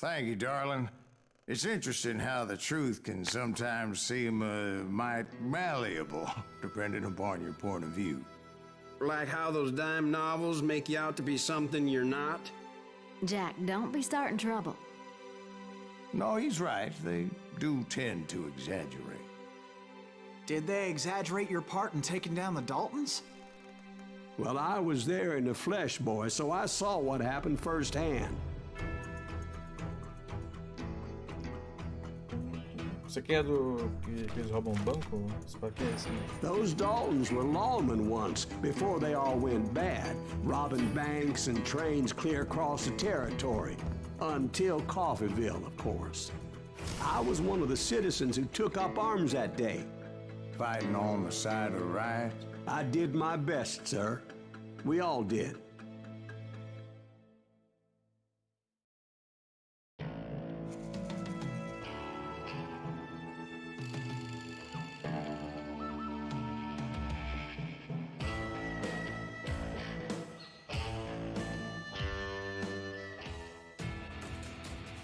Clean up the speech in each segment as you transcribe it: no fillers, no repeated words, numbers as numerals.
Thank you, darling. It's interesting how the truth can sometimes seem might malleable, depending upon your point of view. Like how those dime novels make you out to be something you're not? Jack, don't be starting trouble. No, he's right. They do tend to exaggerate. Did they exaggerate your part in taking down the Daltons? Well, I was there in the flesh, boy, so I saw what happened firsthand. Isso aqui é do... que eles roubam um banco? Isso aqui é assim. Those Daltons were lawmen once, before they all went bad, robbing banks and trains clear across the territory. Until Coffeeville, of course. I was one of the citizens who took up arms that day. Fighting on the side of the right? I did my best, sir. We all did.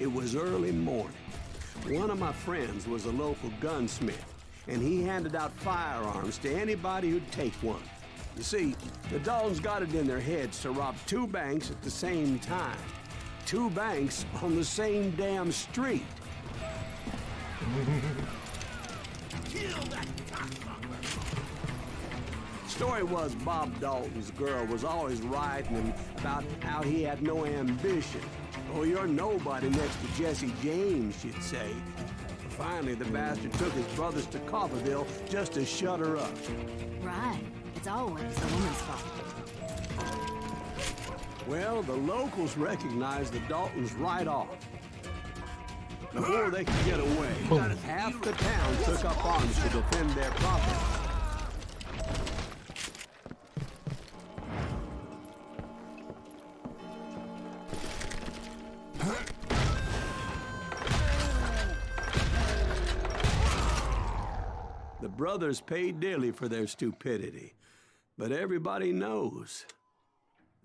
It was early morning. One of my friends was a local gunsmith, and he handed out firearms to anybody who'd take one. You see, the Daltons got it in their heads to rob two banks at the same time. Two banks on the same damn street. Story was Bob Dalton's girl was always writing him about how he had no ambition. Oh, you're nobody next to Jesse James, she'd say. Finally, the bastard took his brothers to Coffeeville just to shut her up. Right. It's always the woman's fault. Well, the locals recognized the Daltons right off. Before they could get away, half the town took up arms to defend their property. The brothers paid dearly for their stupidity, but everybody knows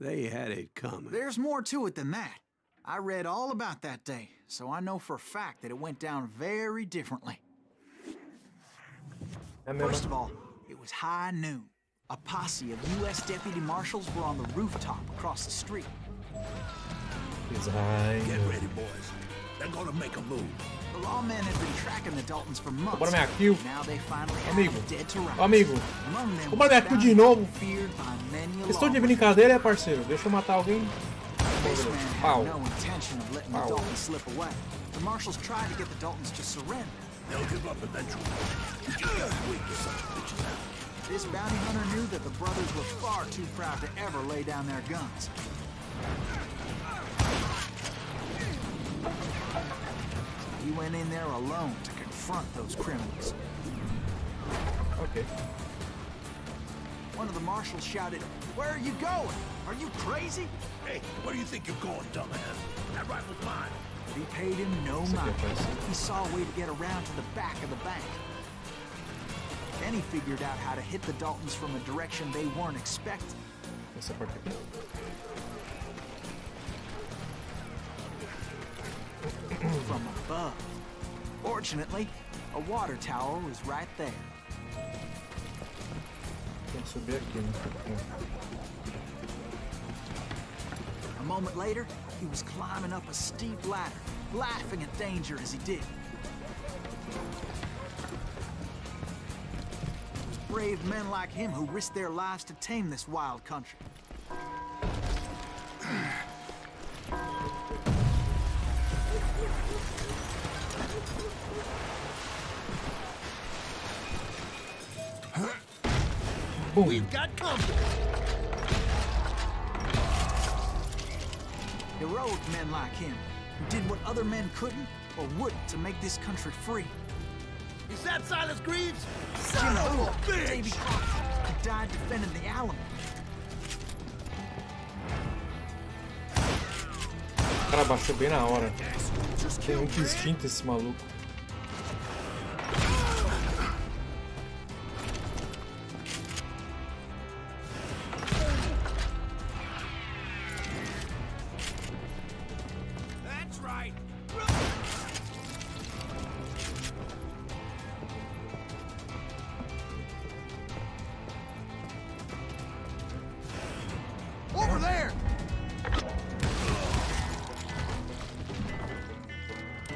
they had it coming. There's more to it than that. I read all about that day, so I know for a fact that it went down very differently. First of all, it was high noon. A posse of U.S. deputy marshals were on the rooftop across the street. Get ready, boys. They're gonna make a move. The lawmen had been tracking the Daltons for months. Bora minha kill. Now they finally Amigo. had dead to rights. Amigo. Among them Vou minha kill de novo. feared by many a Estou de lawman. brincadeira, parceiro. Deixa eu matar alguém. This man Pau. had no intention of letting the Pau. Daltons slip away. The marshals tried to get the Daltons to surrender. They'll give up eventually. You just gotta wait till some bitches out. This bounty hunter knew that the brothers were far too proud to ever lay down their guns. He went in there alone to confront those criminals. Ok. One of the marshals shouted, "Where are you going? Are you crazy?" Hey, where do you think you're going, dumbass? That rifle's mine. But he paid him no mind. He saw a way to get around to the back of the bank. Then he figured out how to hit the Daltons from a direction they weren't expecting. Essa parte aqui. From above. Fortunately, a water tower was right there. Tem que subir aqui, né? A moment later, he was climbing up a steep ladder, laughing at danger as he did. It was brave men like him who risked their lives to tame this wild country. Boom. We've got company. Heroic men like him, who did what other men couldn't or wouldn't to make this country free. Is that Silas Greaves? Jim Son of Bull, a bitch! Davy Crockett, who died defending the Alamo. O cara baixou bem na hora. Tem muito instinto esse maluco. That's right. Over there!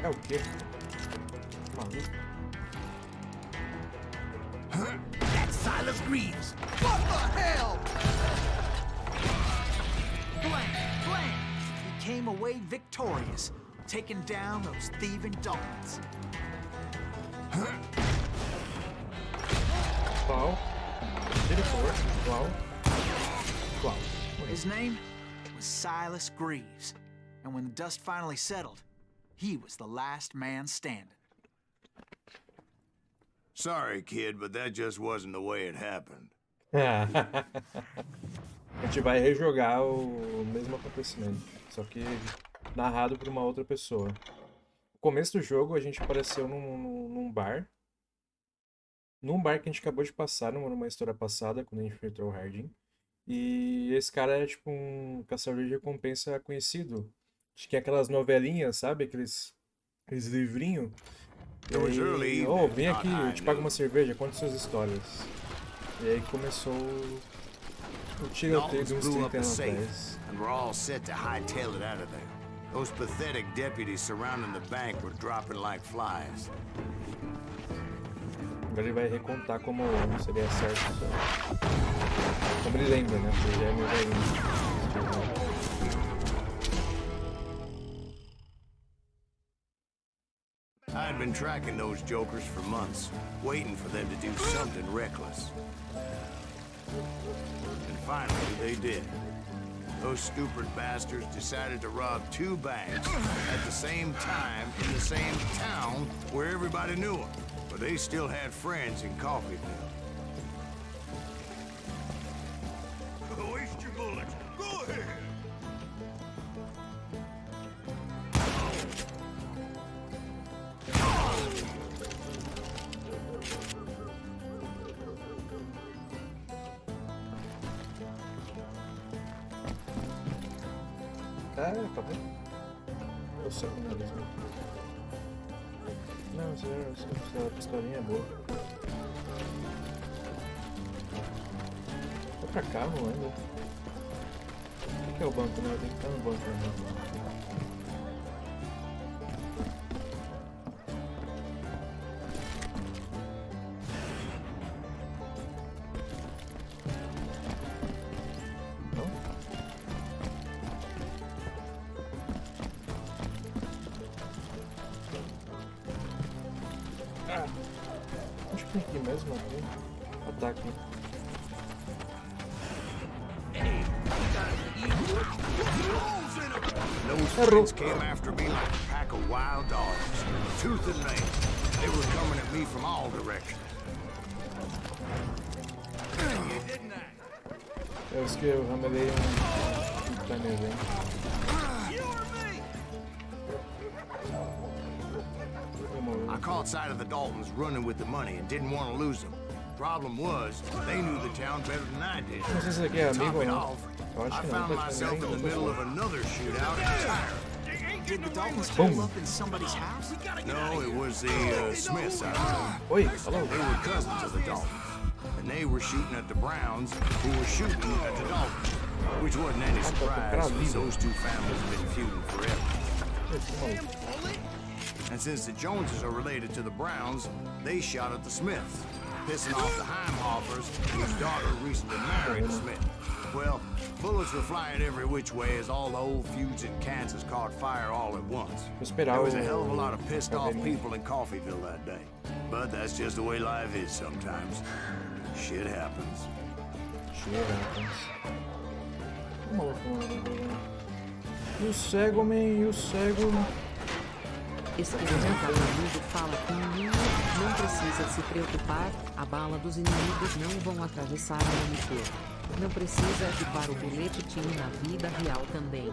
É o quê? Maluco. That's Silas Greaves. What the hell? Blam! He came away victorious, taking down those thieving Daltons. Qual? Diretor. Qual? Qual? His name was Silas Greaves, and when the dust finally settled, he was the last man standing. Sorry, kid, but that just wasn't the way it happened. A gente vai rejogar o mesmo acontecimento, só que narrado por uma outra pessoa. No começo do jogo a gente apareceu num bar. Num bar que a gente acabou de passar, numa história passada, quando a gente enfrentou o Hardin. E esse cara é tipo um caçador de recompensa conhecido. Acho que é aquelas novelinhas, sabe? Aqueles livrinhos. E aí, vem aqui, eu te pago uma cerveja, conta suas histórias. E aí começou o tiroteio de uns 30 anos atrás. And we're all set to hightail it out of there. Those pathetic deputies surrounding the bank were dropping like flies. Agora ele vai recontar como seria certo. Como ele lembra, né? Porque já é meu velhinho. I had been tracking those jokers for months, waiting for them to do something reckless. And finally, they did. Those stupid bastards decided to rob 2 banks at the same time in the same town where everybody knew them. But they still had friends in Coffeeville. Waste your bullets. Go ahead. Tá bem? Eu sei como é mesmo. Não, essa pistolinha é boa. Vai pra cá, não lembro. O que é o banco, né? Eu tenho que estar no banco, né? Acho que tem aqui mesmo, aqui. Ataque. Those friends came after me like a pack of wild dogs, tooth and nail. They were coming at me from all directions. Eu acho que eu ramelei planejamento. I caught sight of the Daltons running with the money and didn't want to lose them. Problem was, they knew the town better than I did. Não sei se aqui é To top amigo ou it não. off, Eu acho I que não, found tá myself in the também. middle of another shootout entirely. Did the Daltons Boom. pull up in somebody's house? No, it was the Smiths out there. Oi, hello. They were cousins of the Daltons, and they were shooting at the Browns, who were shooting at the Daltons, which wasn't any surprise, since those two families have been feuding forever. And since the Joneses are related to the Browns, they shot at the Smiths, pissing off the Heimhoffers, whose daughter recently married a Smith. Well, bullets were flying every which way as all the old feuds in Kansas caught fire all at once. There was a hell of a lot of pissed off people in Coffeeville that day. But that's just the way life is sometimes. Shit happens. E o cego, man, e o cego. Esquerda, o amigo fala com o inimigo, não precisa se preocupar, a bala dos inimigos não vão atravessar o monitor. Não precisa equipar o boletim na vida real também. O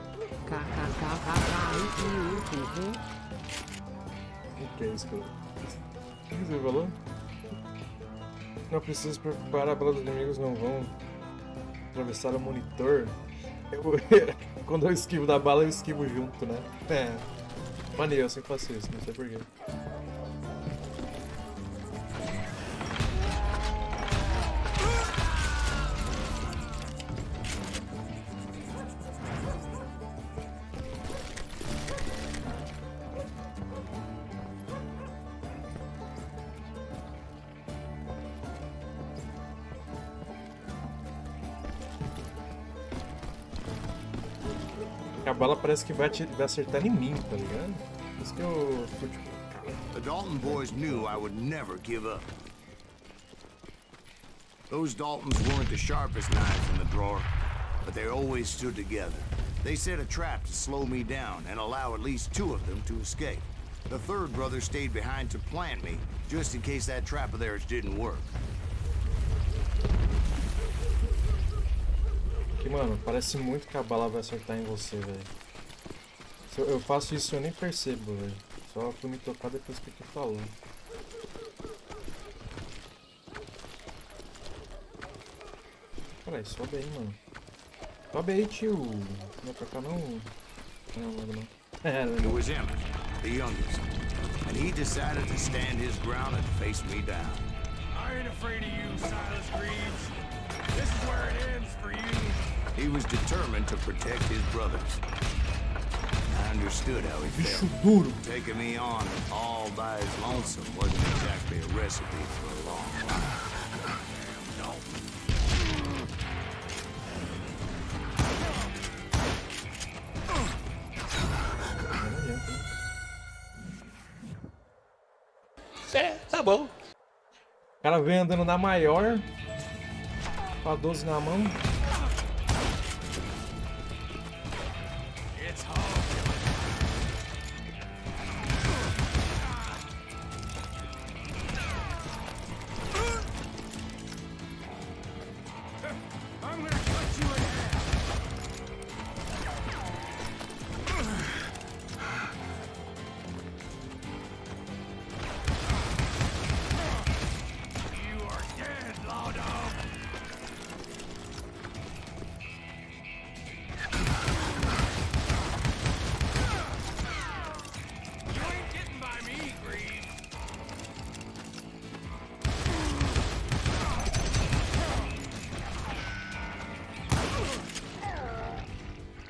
que é isso, cara? O que você falou? Não precisa se preocupar, a bala dos inimigos não vão atravessar o monitor. Quando eu esquivo da bala, eu esquivo junto, né? Maneiro, eu sempre faço isso, não sei porquê. A bala parece que vai acertar em mim, tá ligado? Por isso que eu fico tipo... The Dalton boys knew I would never give up. Those Daltons weren't the sharpest knives in the drawer, but they always stood together. They set a trap to slow me down and allow at least 2 of them to escape. The third brother stayed behind to plant me, just in case that trap of theirs didn't work. Que, mano, parece muito que a bala vai acertar em você, velho. Se eu faço isso, eu nem percebo, velho. Só fui me tocar depois que tu falou. Peraí, sobe aí, mano. Sobe aí, tio. Não é pra cá, não. Não. It was Emmett, the youngest, and he decided to stand his ground and face me down. I ain't afraid of you, Silas Greaves. This is where it ends for you. He was determined to protect his brothers. I understood how he felt. Duro. Taking me on all by his lonesome wasn't exactly a recipe for a long life. Tá bom. O cara vem andando na maior, com a 12 na mão.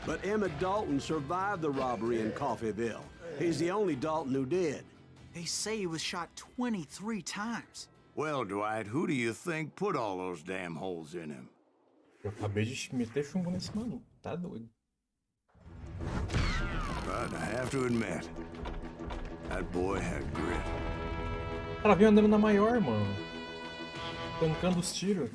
But Emmett Dalton survived the robbery in Coffeyville. He's the only Dalton who did. They say he was shot 23 times. Well, Dwight, who do you think put all those damn holes in him? Eu acabei de meter chumbo nesse maluco, tá doido. But I have to admit, that boy had grit. O cara veio andando na maior, mano. Tancando os tiros.